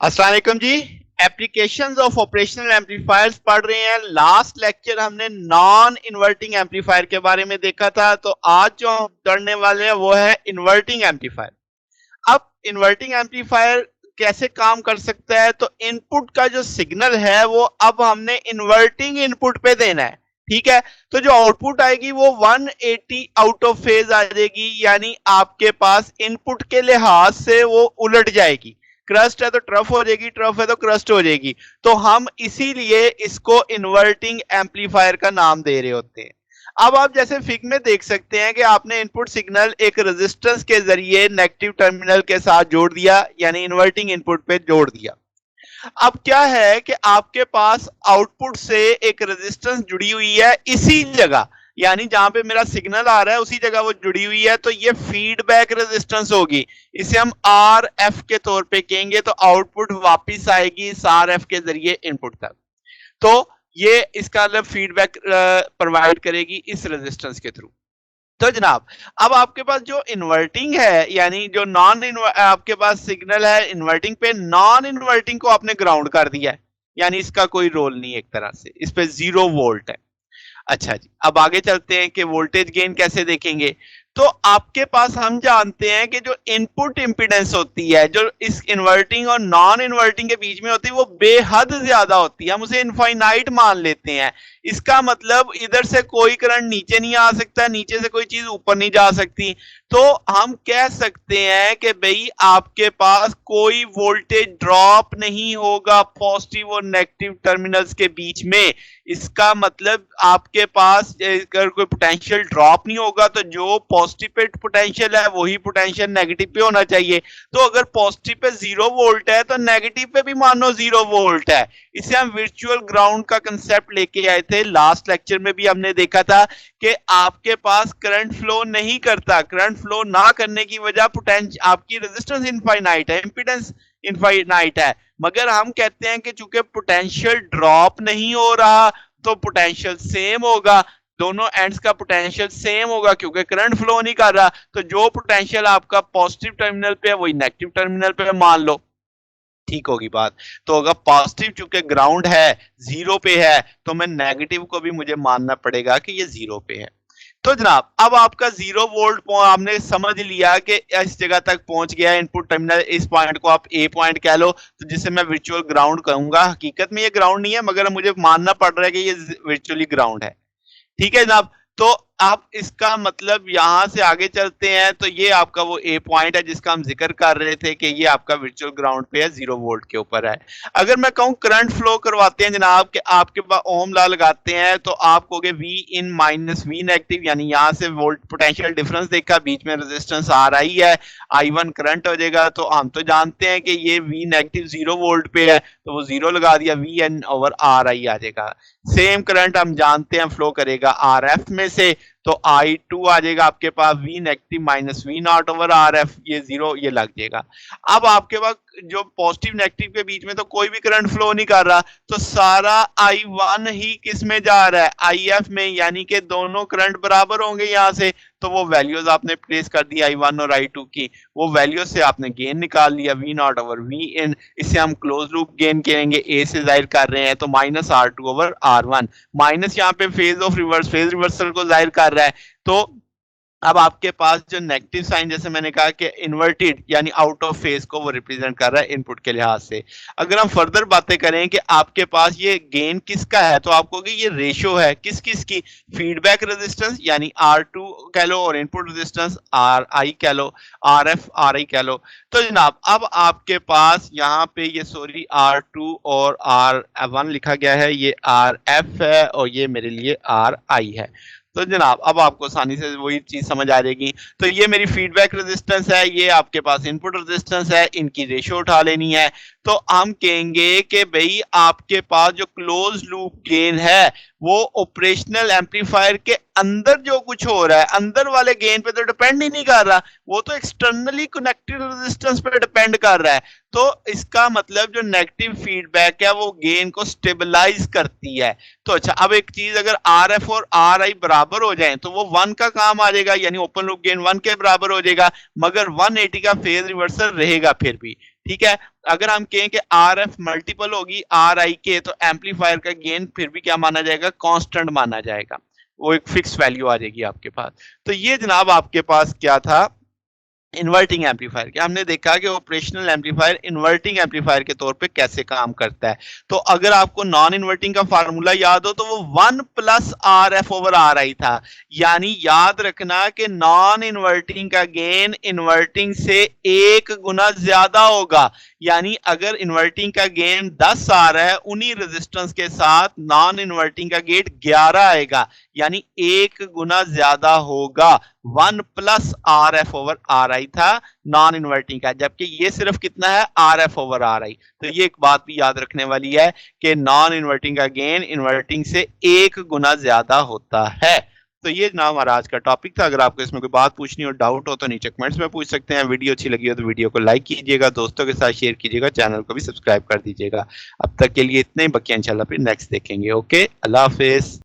अस्सलाम वालेकुम जी। Applications of operational amplifiers पढ़ रहे हैं। लास्ट लेक्चर हमने नॉन इन्वर्टिंग एम्पलीफायर के बारे में देखा था, तो आज जो हम पढ़ने वाले हैं वो है इन्वर्टिंग एम्पलीफायर। अब इन्वर्टिंग एम्पलीफायर कैसे काम कर सकता है, तो इनपुट का जो सिग्नल है वो अब हमने इन्वर्टिंग इनपुट पे देना है। ठीक है, तो जो आउटपुट आएगी वो 180 आउट ऑफ फेज आ जाएगी, यानी आपके पास इनपुट के लिहाज से वो उलट जाएगी। क्रस्ट है तो ट्रफ हो जाएगी, ट्रफ है तो क्रस्ट हो जाएगी। तो हम इसीलिए इसको इन्वर्टिंग एम्पलीफायर का नाम दे रहे होते हैं। अब आप जैसे फिग में देख सकते हैं कि आपने इनपुट सिग्नल एक रेजिस्टेंस के जरिए नेगेटिव टर्मिनल के साथ जोड़ दिया, यानी इन्वर्टिंग इनपुट पे जोड़ दिया। अब क्या है कि आपके पास आउटपुट से एक रेजिस्टेंस जुड़ी हुई है इसी जगह, यानी जहां पे मेरा सिग्नल आ रहा है उसी जगह वो जुड़ी हुई है, तो ये फीडबैक रेजिस्टेंस होगी। इसे हम आर एफ के तौर पे कहेंगे। तो आउटपुट वापिस आएगी इस आर एफ के जरिए इनपुट तक। तो ये इसका मतलब फीडबैक प्रोवाइड करेगी इस रेजिस्टेंस के थ्रू। तो जनाब, अब आपके पास जो इन्वर्टिंग है, यानी जो नॉन आपके पास सिग्नल है इन्वर्टिंग पे, नॉन इन्वर्टिंग को आपने ग्राउंड कर दिया है, यानी इसका कोई रोल नहीं, एक तरह से इस पे 0 वोल्ट है। अच्छा जी, अब आगे चलते हैं कि वोल्टेज गेन कैसे देखेंगे। तो आपके पास हम जानते हैं कि जो इनपुट इंपीडेंस होती है, जो इस इन्वर्टिंग और नॉन इन्वर्टिंग के बीच में होती है, वो बेहद ज्यादा होती है। हम उसे इनफाइनाइट मान लेते हैं। इसका मतलब इधर से कोई करंट नीचे नहीं आ सकता, नीचे से कोई चीज ऊपर नहीं जा सकती। तो हम कह सकते हैं कि भाई आपके पास कोई वोल्टेज ड्रॉप नहीं होगा पॉजिटिव और नेगेटिव टर्मिनल्स के बीच में। इसका मतलब आपके पास अगर कोई पोटेंशियल ड्रॉप नहीं होगा, तो जो पॉजिटिव पे पोटेंशियल है वही पोटेंशियल नेगेटिव पे होना चाहिए। तो अगर पॉजिटिव पे 0 वोल्ट है तो नेगेटिव पे भी मानो 0 वोल्ट है। इसे हम वर्चुअल ग्राउंड का कंसेप्ट लेके आए थे। लास्ट लेक्चर में भी हमने देखा था कि आपके पास करंट फ्लो नहीं करता। करंट फ्लो ना करने की वजह पोटेंशियल, आपकी रेजिस्टेंस इनफाइनाइट है, इंपीडेंस इनफाइनाइट है, मगर हम कहते हैं कि चूंकि पोटेंशियल ड्रॉप नहीं हो रहा तो पोटेंशियल सेम होगा। दोनों एंड्स का पोटेंशियल सेम होगा क्योंकि करंट फ्लो नहीं कर रहा। तो जो पोटेंशियल आपका पॉजिटिव टर्मिनल पे है वही नेगेटिव टर्मिनल पे मान लो, ठीक होगी बात। तो अगर पॉजिटिव चूंकि ग्राउंड है, 0 पे है, तो मैं नेगेटिव को भी मुझे मानना पड़ेगा कि ये 0 पे है। तो जनाब, अब आपका 0 वोल्ट आपने समझ लिया कि इस जगह तक पहुंच गया इनपुट टर्मिनल। इस पॉइंट को आप ए पॉइंट कह लो, तो जिसे मैं वर्चुअल ग्राउंड कहूंगा। हकीकत में ये ग्राउंड नहीं है, मगर मुझे मानना पड़ रहा है कि ये वर्चुअली ग्राउंड है। ठीक है जनाब, तो आप इसका मतलब यहां से आगे चलते हैं, तो ये आपका वो ए पॉइंट है जिसका हम जिक्र कर रहे थे कि ये आपका वर्चुअल ग्राउंड पे है, 0 वोल्ट के ऊपर है। अगर मैं कहूं करंट फ्लो करवाते हैं जनाब, कि आपके पास ओम लॉ लगाते हैं, तो आप कहोगे V in minus V negative, यानी यहां से वोल्ट पोटेंशियल डिफरेंस देखा, बीच में रेजिस्टेंस आर आई है, I1 करंट हो जाएगा। तो हम तो जानते हैं कि ये वी नेगेटिव 0 वोल्ट पे है, तो वो 0 लगा दिया, V N over R I आ जाएगा। सेम करंट हम जानते हैं फ्लो करेगा आर एफ में से, तो I2 आ जाएगा आपके पास V negative minus V naught over R F, ये 0 ये लग जाएगा। अब आपके पास जो पॉजिटिव नेगेटिव के बीच में तो कोई भी करंट फ्लो नहीं कर रहा, तो सारा I1 ही किस में जा रहा है, IF में, यानी कि दोनों करंट बराबर होंगे यहां से। तो वो वैल्यूज आपने प्लेस कर दी I1 और I2 की, वो वैल्यू से आपने गेन निकाल लिया वी नॉट ओवर वी इन। इसे हम क्लोज लूप गेन करेंगे, ए से जाहिर कर रहे हैं, तो minus R2 over R1। Minus यहाँ पे phase of reverse, phase reversal को जाहिर कर रहा है। तो अब आपके पास जो नेगेटिव साइन, जैसे मैंने कहा कि इन्वर्टेड यानी आउट ऑफ फेज को वो रिप्रेजेंट कर रहा है इनपुट के लिहाज से। अगर हम फर्दर बातें करें कि आपके पास ये गेन किसका है, तो आपको कि ये रेशियो है किस किस की, फीडबैक रेजिस्टेंस यानी R2 कह लो, और इनपुट रेजिस्टेंस RI कह लो, RF RI कह लो। तो जनाब, अब आपके पास यहाँ पे ये सॉरी R2 और R1 लिखा गया है, ये RF है और ये मेरे लिए RI है। तो जनाब, अब आपको आसानी से वही चीज समझ आ जाएगी। तो ये मेरी फीडबैक रेजिस्टेंस है, ये आपके पास इनपुट रेजिस्टेंस है, इनकी रेशियो उठा लेनी है। तो हम कहेंगे कि भाई आपके पास जो क्लोज लूप गेन है वो ऑपरेशनल एम्पलीफायर के अंदर जो कुछ हो रहा है, अंदर वाले गेन पे तो डिपेंड ही नहीं कर रहा, वो तो एक्सटर्नली कनेक्टेड रेजिस्टेंस पे डिपेंड कर रहा है। तो इसका मतलब जो नेगेटिव फीडबैक है वो गेन को स्टेबलाइज करती है। तो अच्छा, अब एक चीज, अगर आर एफ और आर आई बराबर हो जाए तो वो 1 का काम आ जाएगा, यानी ओपन लूप गेन 1 के बराबर हो जाएगा, मगर 180 का फेज रिवर्सल रहेगा फिर भी। ठीक है। अगर हम कहें कि आर एफ मल्टीपल होगी आर आई के, तो एम्पलीफायर का गेन फिर भी क्या माना जाएगा, कांस्टेंट माना जाएगा, वो एक फिक्स वैल्यू आ जाएगी आपके पास। तो ये जनाब आपके पास क्या था, इन्वर्टिंग एम्पलीफायर के। हमने देखा कि ऑपरेशनल एम्पलीफायर इन्वर्टिंग एम्पलीफायर के तौर पे कैसे काम करता है। तो अगर आपको नॉन इन्वर्टिंग का फार्मूला याद हो तो वो 1 plus R F over R आई था, यानी याद रखना कि नॉन इन्वर्टिंग का गेन इन्वर्टिंग से 1 गुना ज्यादा होगा। यानी अगर इन्वर्टिंग का गेन 10 आ रहा है, उन्हीं रेजिस्टेंस के साथ नॉन इन्वर्टिंग का गेट 11 आएगा, यानी 1 गुना ज्यादा होगा। 1 plus R F over R आई था नॉन इन्वर्टिंग का, जबकि ये सिर्फ कितना है, आर एफ ओवर आर आई। तो ये एक बात भी याद रखने वाली है कि नॉन इन्वर्टिंग का गेन इन्वर्टिंग से 1 गुना ज्यादा होता है। तो ये ना हमारा आज का टॉपिक था। अगर आपको इसमें कोई बात पूछनी हो, डाउट हो, तो नीचे कमेंट्स में पूछ सकते हैं। वीडियो अच्छी लगी हो तो वीडियो को लाइक कीजिएगा, दोस्तों के साथ शेयर कीजिएगा, चैनल को भी सब्सक्राइब कर दीजिएगा। अब तक के लिए इतने ही, बाकी इंशाल्लाह फिर नेक्स्ट देखेंगे। ओके, अल्लाह हाफिज।